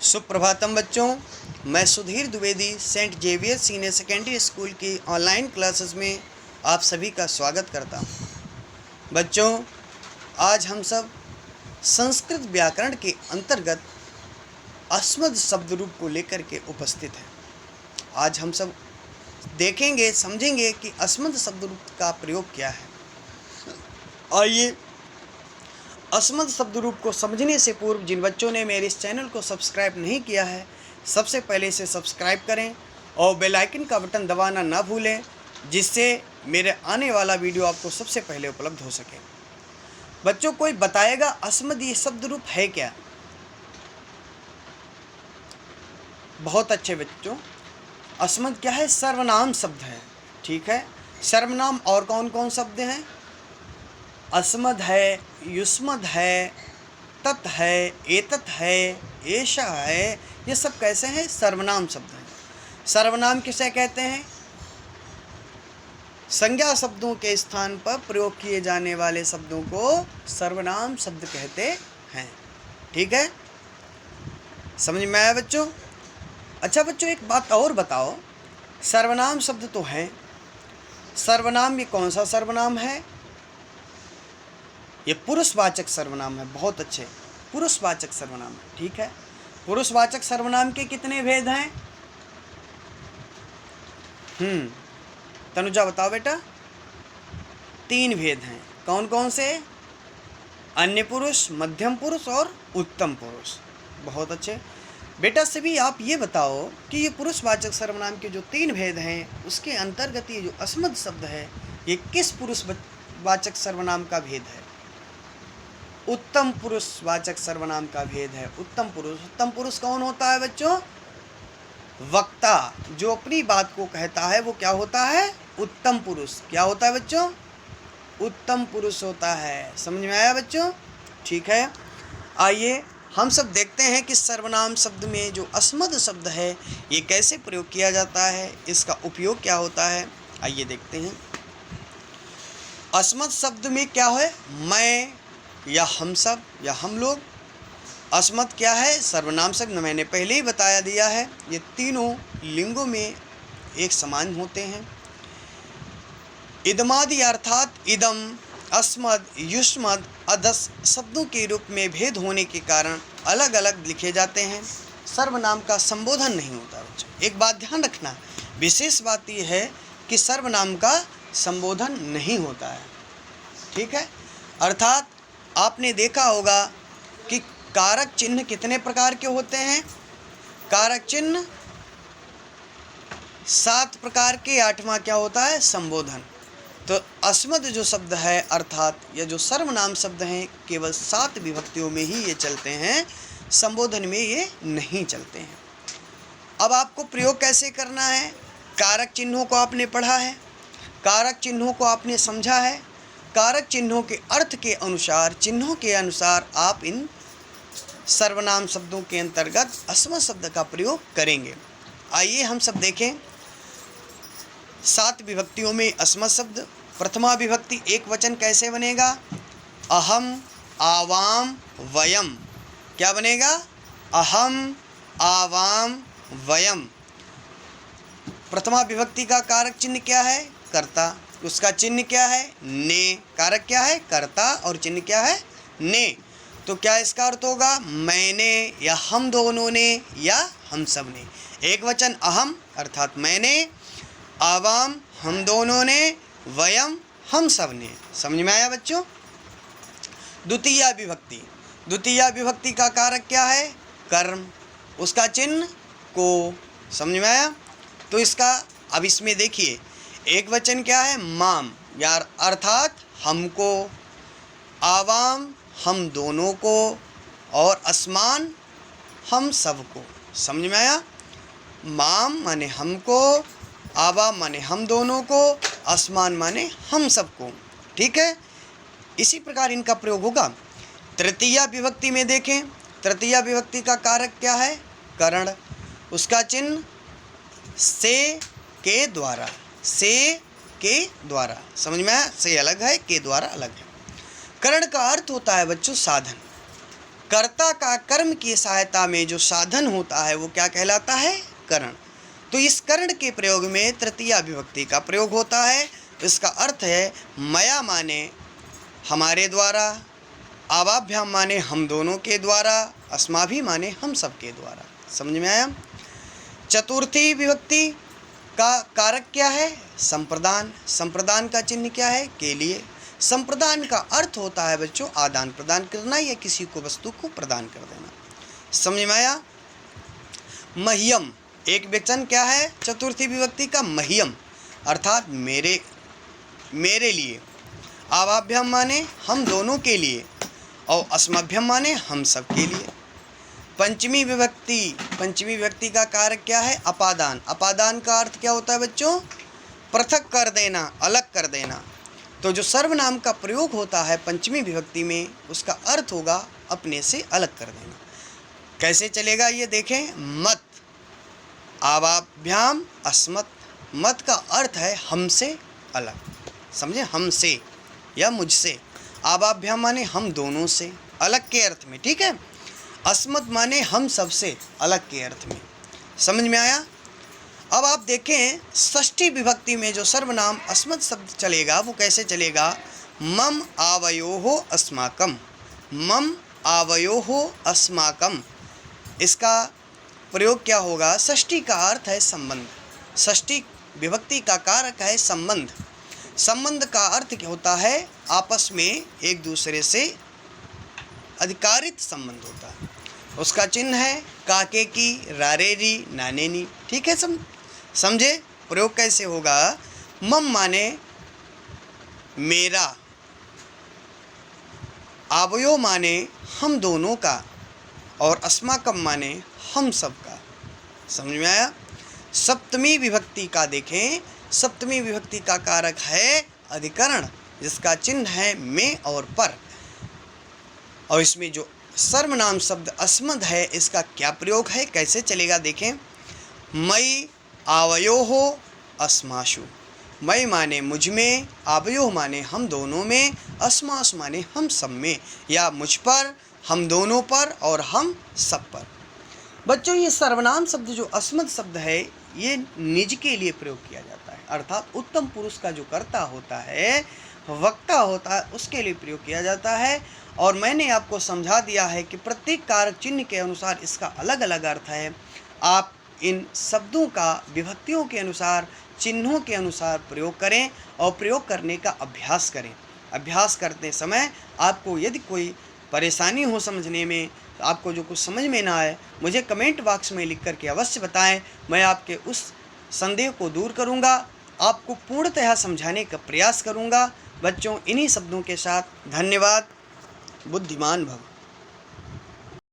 सुप्रभातम बच्चों, मैं Sudhir Dwivedi Saint Xavier senior secondary school की ऑनलाइन क्लासेस में आप सभी का स्वागत करता हूं। बच्चों, आज हम सब संस्कृत व्याकरण के अंतर्गत अस्मद शब्द रूप को लेकर के उपस्थित हैं। आज हम सब देखेंगे, समझेंगे कि अस्मद शब्द रूप का प्रयोग क्या है। आइए, अस्मद शब्द रूप को समझने से पूर्व जिन बच्चों ने मेरे इस चैनल को सब्सक्राइब नहीं किया है, सबसे पहले इसे सब्सक्राइब करें और बेल आइकन का बटन दबाना ना भूलें, जिससे मेरे आने वाला वीडियो आपको सबसे पहले उपलब्ध हो सके। बच्चों, कोई बताएगा अस्मद ये शब्द रूप है क्या? बहुत अच्छे बच्चों, अस्मद क्या है? सर्वनाम शब्द है। ठीक है, सर्वनाम और कौन कौन शब्द हैं? अस्मद है, युष्मद है, तत् है, एतत् है, एषा है। ये सब कैसे हैं? सर्वनाम शब्द हैं। सर्वनाम किसे कहते हैं? संज्ञा शब्दों के स्थान पर प्रयोग किए जाने वाले शब्दों को सर्वनाम शब्द कहते हैं। ठीक है, समझ में आया बच्चों? अच्छा बच्चों, एक बात और बताओ, सर्वनाम शब्द तो हैं, सर्वनाम ये कौन सा सर्वनाम है? ये पुरुषवाचक सर्वनाम है। बहुत अच्छे, पुरुषवाचक सर्वनाम है। ठीक है, पुरुषवाचक सर्वनाम के कितने भेद हैं? तनुजा बताओ बेटा। 3 भेद हैं। कौन कौन से? अन्य पुरुष, मध्यम पुरुष और उत्तम पुरुष। बहुत अच्छे बेटा। सभी आप ये बताओ कि ये पुरुषवाचक सर्वनाम के जो 3 भेद हैं, उसके अंतर्गत ये जो अस्मद शब्द है, ये किस पुरुषवाचक सर्वनाम का भेद है? उत्तम पुरुषवाचक सर्वनाम का भेद है। उत्तम पुरुष कौन होता है बच्चों? वक्ता, जो अपनी बात को कहता है वो क्या होता है? उत्तम पुरुष। क्या होता है बच्चों? उत्तम पुरुष होता है। समझ में आया बच्चों? ठीक है, आइए हम सब देखते हैं कि सर्वनाम शब्द में जो अस्मद शब्द है ये कैसे प्रयोग किया जाता है, इसका उपयोग क्या होता है। आइए देखते हैं। अस्मद शब्द में क्या है? मैं या हम सब या हम लोग। अस्मद क्या है? सर्वनाम शब्द। मैंने पहले ही बता दिया है, ये तीनों लिंगों में एक समान होते हैं। इदमादि अर्थात इदम, अस्मद, युष्मद, अदस शब्दों के रूप में भेद होने के कारण अलग अलग लिखे जाते हैं। सर्वनाम का संबोधन नहीं होता बच्चों। एक बात ध्यान रखना, विशेष बात यह है कि सर्वनाम का संबोधन नहीं होता है। ठीक है, अर्थात आपने देखा होगा कि कारक चिन्ह कितने प्रकार के होते हैं? कारक चिन्ह 7 प्रकार के। 8वां क्या होता है? संबोधन। तो अस्मद जो शब्द है, अर्थात ये जो सर्वनाम शब्द हैं, केवल 7 विभक्तियों में ही ये चलते हैं, संबोधन में ये नहीं चलते हैं। अब आपको प्रयोग कैसे करना है? कारक चिन्हों को आपने पढ़ा है, कारक चिन्हों को आपने समझा है। कारक चिन्हों के अर्थ के अनुसार, चिन्हों के अनुसार आप इन सर्वनाम शब्दों के अंतर्गत अस्मद शब्द का प्रयोग करेंगे। आइए हम सब देखें। 7 विभक्तियों में अस्मद शब्द। प्रथमा विभक्ति एक वचन कैसे बनेगा? अहम, आवाम, वयम। क्या बनेगा? अहम, आवाम, वयम। प्रथमा विभक्ति का कारक चिन्ह क्या है? कर्ता। उसका चिन्ह क्या है? ने। कारक क्या है? कर्ता, और चिन्ह क्या है? ने। तो क्या इसका अर्थ होगा? मैंने, या हम दोनों ने, या हम सब ने। एक वचन अहम अर्थात मैंने, आवाम हम दोनों ने, वयम हम सब ने। समझ में आया बच्चों? द्वितीया विभक्ति। द्वितीया विभक्ति का कारक क्या है? कर्म। उसका चिन्ह को। समझ में आया? तो इसका अब इसमें देखिए, एक वचन क्या है? माम, यार अर्थात हमको, आवाम हम दोनों को, और असमान हम सबको। समझ में आया? माम माने हमको, आवाम माने हम दोनों को, असमान माने हम सबको। ठीक है, इसी प्रकार इनका प्रयोग होगा। तृतीया विभक्ति में देखें, तृतीया विभक्ति का कारक क्या है? करण। उसका चिन्ह से, के द्वारा। से, के द्वारा। समझ में आया? से अलग है, के द्वारा अलग है। करण का अर्थ होता है बच्चों साधन। कर्ता का कर्म की सहायता में जो साधन होता है वो क्या कहलाता है? करण। तो इस करण के प्रयोग में तृतीया विभक्ति का प्रयोग होता है। इसका अर्थ है मया माने हमारे द्वारा, आवाभ्याम माने हम दोनों के द्वारा, अस्माभि माने हम सब के द्वारा। समझ में आया? चतुर्थी विभक्ति का कारक क्या है? संप्रदान। संप्रदान का चिन्ह क्या है? के लिए। संप्रदान का अर्थ होता है बच्चों आदान प्रदान करना या किसी को वस्तु को प्रदान कर देना। समझ में आया? मह्यम एक वचन क्या है? चतुर्थी विभक्ति का मह्यम अर्थात मेरे, मेरे लिए। आवाभ्यम माने हम दोनों के लिए और अस्मभ्यम माने हम सब के लिए। पंचमी विभक्ति का कारक क्या है? अपादान। अपादान का अर्थ क्या होता है बच्चों? पृथक कर देना, अलग कर देना। तो जो सर्वनाम का प्रयोग होता है पंचमी विभक्ति में उसका अर्थ होगा अपने से अलग कर देना। कैसे चलेगा ये देखें। मत, आवाभ्याम अस्मत्। मत का अर्थ है हमसे अलग, समझे? हमसे या मुझसे। आवाभ्याम माने हम दोनों से, अलग के अर्थ में, ठीक है। अस्मत् माने हम सबसे, अलग के अर्थ में। समझ में आया? अब आप देखें षष्ठी विभक्ति में जो सर्वनाम अस्मत् शब्द चलेगा वो कैसे चलेगा? मम आवयोहो अस्माकम। मम आवयोहो अस्माकम, इसका प्रयोग क्या होगा? षष्ठी का अर्थ है संबंध। षष्ठी विभक्ति का कारक है संबंध। संबंध का अर्थ क्या होता है? आपस में एक दूसरे से अधिकारित संबंध होता है। उसका चिन्ह है काके की, रारेरी, नानेनी, ठीक है। समझे? प्रयोग कैसे होगा? मम माने मेरा, आवयो माने हम दोनों का और अस्माकम माने हम सब का। समझ में आया? सप्तमी विभक्ति का देखें, सप्तमी विभक्ति का कारक है अधिकरण जिसका चिन्ह है में और पर। और इसमें जो सर्वनाम शब्द अस्मद है इसका क्या प्रयोग है, कैसे चलेगा देखें। मई आवयोहो अस्माशु। मई माने मुझ में, आवयोह माने हम दोनों में, अस्मास माने हम सब में, या मुझ पर, हम दोनों पर और हम सब पर। बच्चों ये सर्वनाम शब्द जो अस्मद शब्द है ये निज के लिए प्रयोग किया जाता है, अर्थात उत्तम पुरुष का जो कर्ता होता है, वक्ता होता है, उसके लिए प्रयोग किया जाता है। और मैंने आपको समझा दिया है कि प्रत्येक कारक चिन्ह के अनुसार इसका अलग अलग अर्थ है। आप इन शब्दों का विभक्तियों के अनुसार, चिन्हों के अनुसार प्रयोग करें और प्रयोग करने का अभ्यास करें। अभ्यास करते समय आपको यदि कोई परेशानी हो समझने में, आपको जो कुछ समझ में ना आए, मुझे कमेंट बॉक्स में लिख करके अवश्य बताएं। मैं आपके उस संदेह को दूर करूंगा, आपको पूर्णतः समझाने का प्रयास करूंगा। बच्चों इन्हीं शब्दों के साथ धन्यवाद। बुद्धिमान भव।